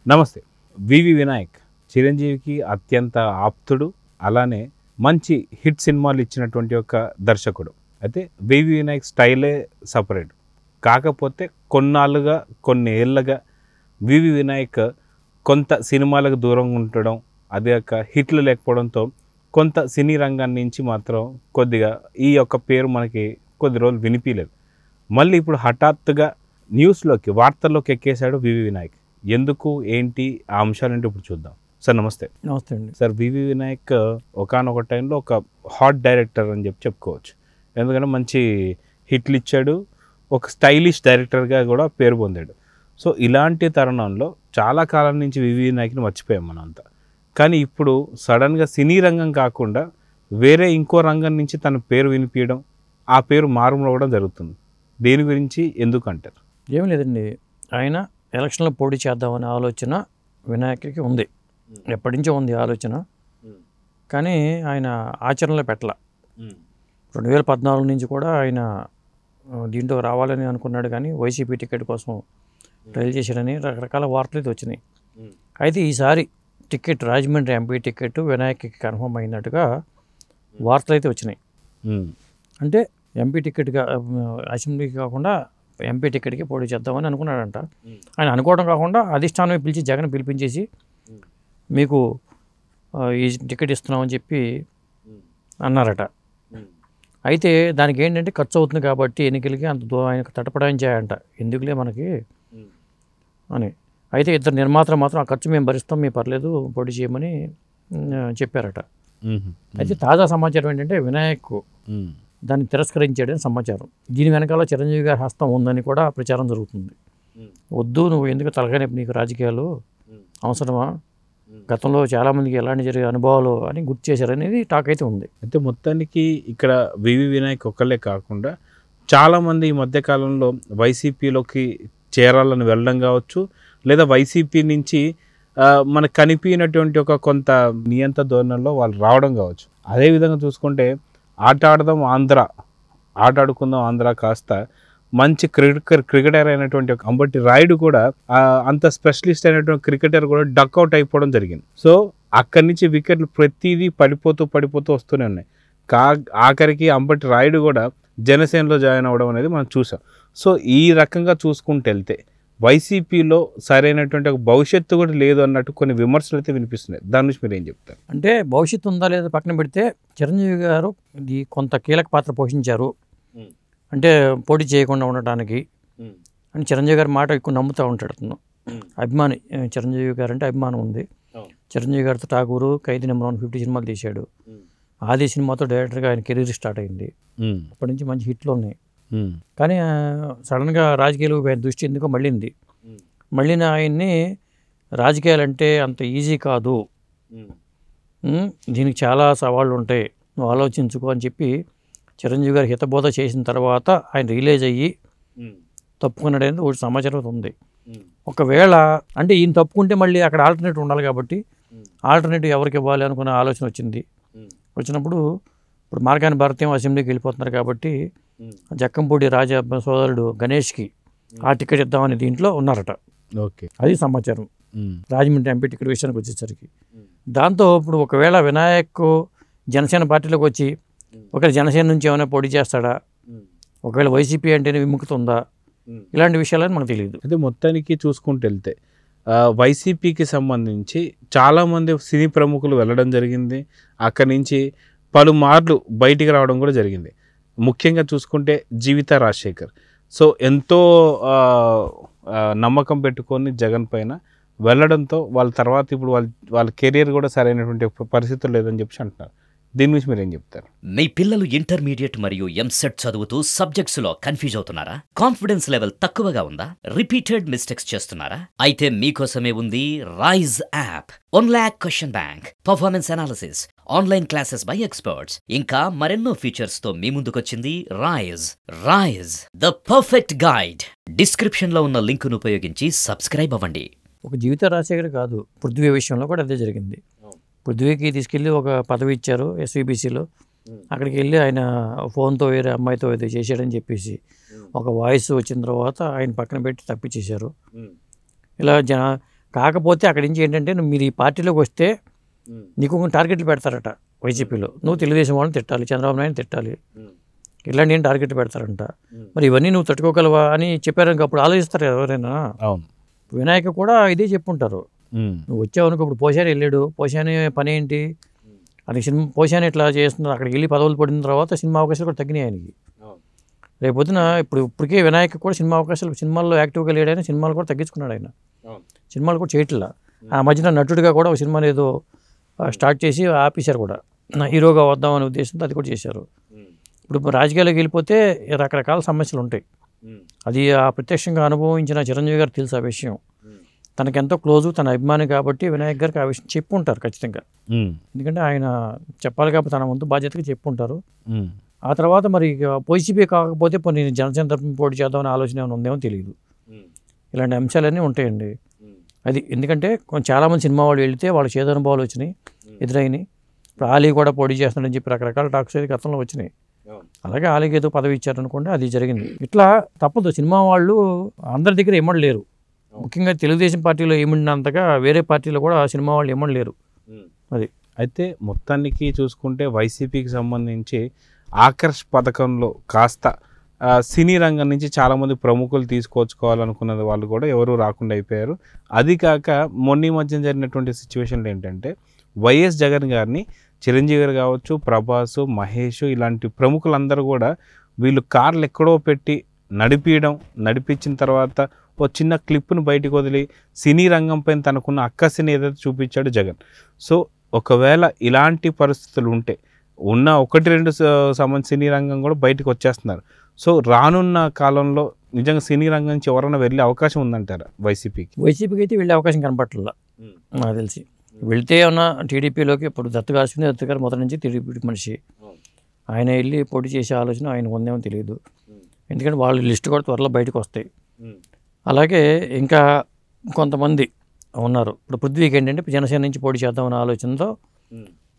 నమస్తే. వివి వినాయక్ చిరంజీవికి అత్యంత ఆప్తుడు, అలానే మంచి హిట్ సినిమాలు ఇచ్చినటువంటి ఒక దర్శకుడు. అయితే వివి వినాయక్ స్టైలే సపరేట్. కాకపోతే కొన్నాళ్ళుగా కొన్ని ఏళ్ళగా వివి వినాయక్ కొంత సినిమాలకు దూరంగా ఉండడం, అదే యొక్క హిట్లు లేకపోవడంతో కొంత సినీ రంగాన్ని నుంచి మాత్రం కొద్దిగా ఈ యొక్క పేరు మనకి కొద్ది రోజులు వినిపించలేదు. మళ్ళీ ఇప్పుడు హఠాత్తుగా న్యూస్లోకి వార్తల్లోకి ఎక్కేశాడు వివి వినాయక్. ఎందుకు ఏంటి ఆ అంశాలంటే ఇప్పుడు చూద్దాం. సార్ నమస్తే. నమస్తే అండి. సార్ వివి వినాయక్ ఒకానొక టైంలో ఒక హాట్ డైరెక్టర్ అని చెప్పుకోవచ్చు. ఎందుకంటే మంచి హిట్లు ఇచ్చాడు, ఒక స్టైలిష్ డైరెక్టర్గా కూడా పేరు పొందాడు. సో ఇలాంటి తరుణంలో చాలా కాలం నుంచి వివి వినాయక్ని మర్చిపోయాం మనం అంతా. కానీ ఇప్పుడు సడన్గా సినీ రంగం కాకుండా వేరే ఇంకో రంగం నుంచి తన పేరు వినిపించడం, ఆ పేరు మారుమోగడం జరుగుతుంది. దేని గురించి ఎందుకు అంటారు? ఏం లేదండి, ఆయన ఎలక్షన్లో పోటీ చేద్దామనే ఆలోచన వినాయకుడికి ఉంది. ఎప్పటి నుంచో ఉంది ఆలోచన, కానీ ఆయన ఆచరణలో పెట్టాల. 2014 నుంచి కూడా ఆయన దీంట్లో రావాలని అనుకున్నాడు, కానీ వైసీపీ టికెట్ కోసం ట్రైల్ చేశాడని రకరకాల వార్తలు అయితే వచ్చినాయి. అయితే ఈసారి టికెట్, రాజమండ్రి ఎంపీ టికెట్ వినాయక్కి కన్ఫర్మ్ అయినట్టుగా వార్తలు అయితే వచ్చినాయి. అంటే ఎంపీ టికెట్గా అసెంబ్లీకి కాకుండా ఎంపీ టికెట్కి పోటీ చేద్దామని అనుకున్నాడంట. ఆయన అనుకోవడం కాకుండా అధిష్టానం పిలిచి జగన్ పిలిపించేసి మీకు ఈ టికెట్ ఇస్తున్నామని చెప్పి అన్నారట. అయితే దానికి ఏంటంటే ఖర్చు అవుతుంది కాబట్టి ఎన్నికలకి అంత ఆయనకు తటపడాయం చేయాలంట, ఎందుకులే మనకి అని. అయితే ఇద్దరు నిర్మాతలు మాత్రం ఆ ఖర్చు మేము భరిస్తాం, మేము పర్లేదు పోటీ చేయమని చెప్పారట. అయితే తాజా సమాచారం ఏంటంటే వినాయక్ దాన్ని తిరస్కరించాడని సమాచారం. దీని వెనకాల చిరంజీవి గారి హస్తం ఉందని కూడా ప్రచారం జరుగుతుంది. వద్దు, నువ్వు ఎందుకు తలకాయ నీకు రాజకీయాలు అవసరమా, గతంలో చాలామందికి ఎలాంటి జరిగే అనుభవాలు అని గుర్తు చేశారనేది టాక్ అయితే ఉంది. అయితే మొత్తానికి ఇక్కడ వివి వినాయక్ ఒక్కళ్ళే కాకుండా చాలామంది ఈ మధ్యకాలంలో వైసీపీలోకి చేరాలని వెళ్ళడం కావచ్చు, లేదా వైసీపీ నుంచి మనకు కనిపించినటువంటి ఒక కొంత నియంత ధోరణిలో వాళ్ళు రావడం కావచ్చు. అదేవిధంగా చూసుకుంటే ఆట ఆడుకుందాం ఆంధ్ర కాస్త మంచి క్రికెటర్ అయినటువంటి ఒక అంబటి రాయుడు కూడా అంత స్పెషలిస్ట్ అయినటువంటి క్రికెటర్ కూడా డక్అవుట్ అయిపోవడం జరిగింది. సో అక్కడి నుంచి వికెట్లు ప్రతిదీ పడిపోతూ వస్తూనే ఉన్నాయి. ఆఖరికి అంబటి రాయుడు కూడా జనసేనలో జాయిన్ అవ్వడం అనేది మనం చూసాం. సో ఈ రకంగా చూసుకుంటూ వెళ్తే వైసీపీలో సరైనటువంటి ఒక భవిష్యత్తు కూడా లేదు అన్నట్టు కొన్ని విమర్శలు అయితే వినిపిస్తున్నాయి. దాని నుంచి మీరు ఏం చెప్తారు? అంటే భవిష్యత్తు ఉందా లేదా పక్కన పెడితే చిరంజీవి గారు ఇది కొంత కీలక పాత్ర పోషించారు, అంటే పోటీ చేయకుండా ఉండటానికి అని చిరంజీవి గారి మాట ఎక్కువ నమ్ముతూ ఉంటాడు. అతను అభిమాని, చిరంజీవి గారు అంటే అభిమానం ఉంది. చిరంజీవి గారితో ఠాగూరు, ఖైదీ నెంబర్ 150 సినిమాలు తీశాడు. ఆది సినిమాతో డైరెక్టర్గా ఆయన కెరీర్ స్టార్ట్ అయింది. అప్పటి నుంచి మంచి హిట్లు ఉన్నాయి. కానీ సడన్గా రాజకీయాలు దృష్టి ఎందుకో మళ్ళీ ఆయన్ని రాజకీయాలంటే అంత ఈజీ కాదు, దీనికి చాలా సవాళ్ళు ఉంటాయి, నువ్వు ఆలోచించుకో అని చెప్పి చిరంజీవి గారు హితబోధ చేసిన తర్వాత ఆయన రిలీజ్ అయ్యి తప్పుకున్నాడనేది ఒకటి సమాచారం ఉంది. ఒకవేళ అంటే ఈయన తప్పుకుంటే మళ్ళీ అక్కడ ఆల్టర్నేటివ్ ఉండాలి కాబట్టి ఆల్టర్నేటివ్ ఎవరికి ఇవ్వాలి అనుకున్న ఆలోచన వచ్చినప్పుడు ఇప్పుడు మార్గాని భారతీయం అసెంబ్లీకి వెళ్ళిపోతున్నారు కాబట్టి జక్కంపూడి రాజా సోదరుడు గణేష్కి ఆ టికెట్ ఇద్దామని దీంట్లో ఉన్నారట. ఓకే, అది సమాచారం రాజమండ్రి ఎంపీ టికెట్ విషయానికి వచ్చేసరికి. దాంతో ఇప్పుడు ఒకవేళ వినాయక్ జనసేన పార్టీలోకి వచ్చి ఒకవేళ జనసేన నుంచి ఏమైనా పోటీ చేస్తాడా, ఒకవేళ వైసీపీ అంటేనే విముఖత ఉందా, ఇలాంటి విషయాలని మనకు తెలియదు. అయితే మొత్తానికి చూసుకుంటూ వెళ్తే వైసీపీకి సంబంధించి చాలామంది సినీ ప్రముఖులు వెళ్ళడం జరిగింది. అక్కడి నుంచి పలుమార్లు బయటికి రావడం కూడా జరిగింది. ముఖ్యంగా చూసుకుంటే జీవిత రాజశేఖర్ సో ఎంతో నమ్మకం పెట్టుకొని జగన్ పైన వెళ్ళడంతో వాళ్ళ తర్వాత ఇప్పుడు వాళ్ళ కెరీర్ కూడా సరైనటువంటి పరిస్థితులు లేదని చెప్పి అంటున్నారు. దీని గురించి మీరు ఏం చెప్తారు? మీ పిల్లలు ఇంటర్మీడియట్ మరియు ఎంసెట్ చదువుతూ సబ్జెక్ట్స్లో కన్ఫ్యూజ్ అవుతున్నారా? కాన్ఫిడెన్స్ లెవెల్ తక్కువగా ఉందా? రిపీటెడ్ మిస్టేక్స్ చేస్తున్నారా? అయితే మీకోసమే ఉంది Rise app. 1 lakh question bank, performance analysis, online classes by experts, ఇంకా మరెన్నో ఫీచర్స్ తో మీ ముందుకొచ్చింది Rise the perfect guide. Description లో ఉన్న లింక్ ను ఉపయోగించి సబ్స్క్రైబ్ అవ్వండి. ఒక జీవిత రాజశేఖర్ కాదు, పృథ్వీ విషయంలో కూడా అదే జరిగింది. పృథ్వీకి తీసుకెళ్ళి ఒక పదవి ఇచ్చారు ఎస్వీబీసీలో, అక్కడికి వెళ్ళి ఆయన ఫోన్తో వేరే అమ్మాయితో ఏదో చేశాడని చెప్పేసి ఒక వాయిస్ వచ్చిన తర్వాత ఆయన పక్కన పెట్టి తప్పించేశారు. ఇలా కాకపోతే అక్కడి నుంచి ఏంటంటే మీరు ఈ పార్టీలోకి వస్తే నీకు కొన్ని టార్గెట్లు పెడతారట వైసీపీలో. నువ్వు తెలుగుదేశం వాళ్ళని తిట్టాలి, చంద్రబాబు నాయుడు తిట్టాలి, ఇలాంటి ఏం టార్గెట్ పెడతారంట. మరి ఇవన్నీ నువ్వు తట్టుకోగలవా అని చెప్పారు. అప్పుడు ఆలోచిస్తారు ఎవరైనా. అవును. వినాయక కూడా ఇదే చెప్పుంటారు. నువ్వు వచ్చావు అనుకో, ఇప్పుడు పోషాని వెళ్ళాడు, పోషాని పని ఏంటి అది సినిమా, పోషాని ఇట్లా చేస్తున్నారు, అక్కడికి వెళ్ళి పదవులు పడిన తర్వాత సినిమా అవకాశాలు కూడా తగ్గినాయి ఆయనకి. రేపొద్దున ఇప్పటికే వినాయక కూడా సినిమా అవకాశాలు, సినిమాల్లో యాక్టివ్గా లేడైనా సినిమాలు కూడా తగ్గించుకున్నాడు ఆయన, సినిమాలు కూడా చేయట్లా. ఆ మధ్యన నటుడిగా కూడా ఒక సినిమాని ఏదో స్టార్ట్ చేసి ఆపేశారు కూడా, హీరోగా వద్దామనే ఉద్దేశంతో అది కూడా చేశారు. ఇప్పుడు రాజకీయాల్లోకి వెళ్ళిపోతే రకరకాల సమస్యలు ఉంటాయి. అది ఆ ప్రత్యక్షంగా అనుభవించిన చిరంజీవి గారు తెలుసు ఆ విషయం. తనకెంతో క్లోజు, తన అభిమాని కాబట్టి వినాయక్ గారికి ఆ విషయం చెప్పుంటారు ఖచ్చితంగా. ఎందుకంటే ఆయన చెప్పాలి కాబట్టి తన వంతు బాధ్యతగా చెప్పుంటారు. ఆ తర్వాత మరి వైసీపీ కాకపోతే నేను జనసేన తరఫున పోటీ చేద్దామని ఆలోచన ఏమైనా ఉందేమో తెలియదు. ఇలాంటి అంశాలన్నీ ఉంటాయండి. అది ఎందుకంటే చాలామంది సినిమా వాళ్ళు వెళితే వాళ్ళ చేదు అనుభవాలు వచ్చినాయి, ఎదురైనాయి. ఇప్పుడు ఆలీ కూడా పోటీ చేస్తున్నాడని చెప్పి రకరకాల టాక్స్ అయితే గతంలో వచ్చినాయి. అలాగే ఆలీకి ఏదో పదవి ఇచ్చారనుకోండి, అది జరిగింది. ఇట్లా తప్పదు. సినిమా వాళ్ళు అందరి దగ్గర ఇమ్మడలేరు. ముఖ్యంగా తెలుగుదేశం పార్టీలో ఏమిడినంతగా వేరే పార్టీలో కూడా సినిమా వాళ్ళు ఇమ్మడలేరు. అది అయితే మొత్తానికి చూసుకుంటే వైసీపీకి సంబంధించి ఆకర్ష్ పథకంలో కాస్త సినీ రంగం నుంచి చాలామంది ప్రముఖులు తీసుకొచ్చుకోవాలనుకున్నది వాళ్ళు కూడా ఎవరు రాకుండా అయిపోయారు. అది కాక మొన్న మధ్య జరిగినటువంటి సిచ్యువేషన్లు ఏంటంటే వైఎస్ జగన్ గారిని చిరంజీవి గారు కావచ్చు, ప్రభాస్, మహేష్ ఇలాంటి ప్రముఖులందరూ కూడా వీళ్ళు కార్లు ఎక్కడో పెట్టి నడిపించిన తర్వాత ఓ చిన్న క్లిప్ను బయటకు వదిలి సినీ రంగం పైన తనకున్న అక్కసిని ఏదైతే చూపించాడు జగన్. సో ఒకవేళ ఇలాంటి పరిస్థితులు ఉంటే ఉన్న 1-2 సంబంధించి సినీ రంగం కూడా బయటకు వచ్చేస్తున్నారు. సో రానున్న కాలంలో నిజంగా సినీ రంగం నుంచి ఎవరైనా వెళ్ళే అవకాశం ఉందంటారా వైసీపీకి? వైసీపీకి అయితే వెళ్ళే అవకాశం కనపట్ల నాకు తెలిసి. వెళ్తే ఏమన్నా టీడీపీలోకి, ఇప్పుడు దత్తు గారు మొదటి నుంచి టీడీపీ మనిషి, ఆయన వెళ్ళి పోటీ చేసే ఆలోచన ఆయన ఉందేమో తెలియదు. ఎందుకంటే వాళ్ళ లిస్టు కూడా త్వరలో బయటకు వస్తాయి. అలాగే ఇంకా కొంతమంది ఉన్నారు. ఇప్పుడు పృథ్వీకి ఏంటంటే జనసేన నుంచి పోటీ చేద్దామనే ఆలోచనతో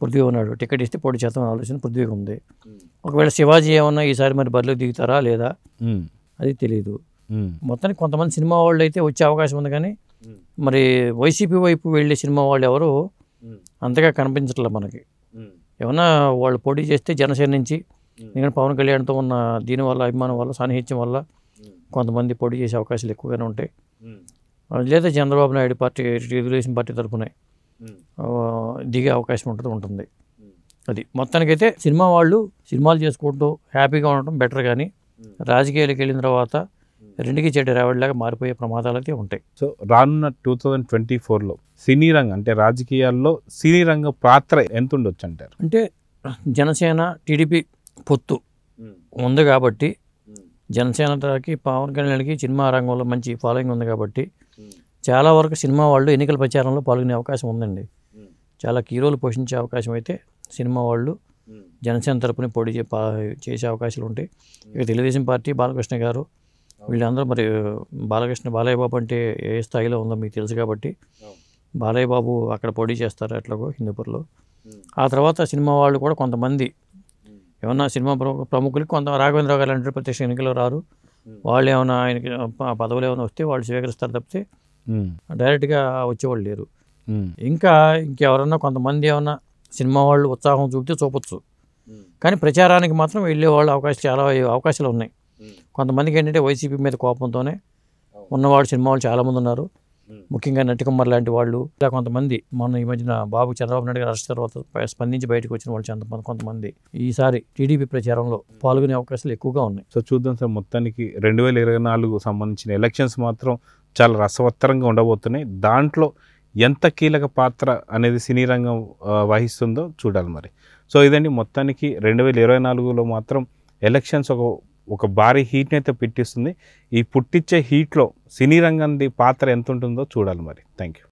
పృథ్వీ ఉన్నాడు. టికెట్ ఇస్తే పోటీ చేద్దామనే ఆలోచన పృథ్వీకి ఉంది. ఒకవేళ శివాజీ ఏమన్నా ఈసారి మరి బరిలో దిగుతారా లేదా అది తెలియదు. మొత్తానికి కొంతమంది సినిమా వాళ్ళు అయితే వచ్చే అవకాశం ఉంది, కానీ మరి వైసీపీ వైపు వెళ్ళే సినిమా వాళ్ళు ఎవరు అంతగా కనిపించట్లేదు మనకి. ఏమన్నా వాళ్ళు పోటీ చేస్తే జనసేన నుంచి, ఎందుకంటే పవన్ కళ్యాణ్తో ఉన్న దీనివల్ల అభిమానం వల్ల, సాన్నిహిత్యం వల్ల కొంతమంది పోటీ చేసే అవకాశాలు ఎక్కువగానే ఉంటాయి. లేదా చంద్రబాబు నాయుడు పార్టీ, తెలుగుదేశం పార్టీ తరఫున దిగే అవకాశం ఉంటుంది. అది మొత్తానికైతే సినిమా వాళ్ళు సినిమాలు చేసుకుంటూ హ్యాపీగా ఉండటం బెటర్, కానీ రాజకీయాలకు వెళ్ళిన తర్వాత రెండుకి చెడ్డ రావడిలాగా మారిపోయే ప్రమాదాలు అయితే ఉంటాయి. సో రానున్న 2024లో సినీ రంగం అంటే రాజకీయాల్లో సినీ రంగ పాత్ర ఎంత ఉండొచ్చు అంటారు? అంటే జనసేన టీడీపీ పొత్తు ఉంది కాబట్టి, జనసేనకి పవన్ కళ్యాణ్కి సినిమా రంగంలో మంచి ఫాలోయింగ్ ఉంది కాబట్టి చాలా వరకు సినిమా వాళ్ళు ఎన్నికల ప్రచారంలో పాల్గొనే అవకాశం ఉందండి. చాలా కీ రోల్ పోషించే అవకాశం అయితే సినిమా వాళ్ళు జనసేన తరపున పోటీ చేసే అవకాశాలు ఉంటాయి. ఇక తెలుగుదేశం పార్టీ బాలకృష్ణ గారు వీళ్ళందరూ, మరి బాలయ్య బాబు అంటే ఏ స్థాయిలో ఉందో మీకు తెలుసు కాబట్టి బాలయ్య బాబు అక్కడ పోటీ చేస్తారు ఎట్లాగో హిందూపూర్లో. ఆ తర్వాత సినిమా వాళ్ళు కూడా కొంతమంది ఏమన్నా సినిమా ప్రముఖులకి కొంత రాఘవేంద్రరావు గారు అంటే ప్రత్యక్ష ఎన్నికల్లో రారు, వాళ్ళు ఏమైనా ఆయనకి పదవులు ఏమైనా వస్తే వాళ్ళు స్వీకరిస్తారు తప్పితే డైరెక్ట్గా వచ్చేవాళ్ళు లేరు. ఇంకెవరన్నా కొంతమంది ఏమన్నా సినిమా వాళ్ళు ఉత్సాహం చూపితే చూపొచ్చు, కానీ ప్రచారానికి మాత్రం వెళ్ళే వాళ్ళు చాలా అవకాశాలు ఉన్నాయి. కొంతమందికి ఏంటంటే వైసీపీ మీద కోపంతోనే ఉన్నవాళ్ళు సినిమా వాళ్ళు చాలామంది ఉన్నారు. ముఖ్యంగా నటికుమార్ లాంటి వాళ్ళు, ఇలా కొంతమంది మొన్న ఈ మధ్యన చంద్రబాబు నాయుడు గారు అరెస్ట్ తర్వాత స్పందించి బయటకు వచ్చిన వాళ్ళు కొంతమంది ఈసారి టీడీపీ ప్రచారంలో పాల్గొనే అవకాశాలు ఎక్కువగా ఉన్నాయి. సో చూద్దాం సార్. మొత్తానికి 2024 సంబంధించిన ఎలక్షన్స్ మాత్రం చాలా రసవత్తరంగా ఉండబోతున్నాయి. దాంట్లో ఎంత కీలక పాత్ర అనేది సినీ రంగం వహిస్తుందో చూడాలి మరి. సో ఇదండి మొత్తానికి 2024లో మాత్రం ఎలక్షన్స్ ఒక భారీ హీట్ని అయితే పెట్టిస్తుంది. ఈ పుట్టించే హీట్లో సినీ రంగంది పాత్ర ఎంత ఉంటుందో చూడాలి మరి. Thank you.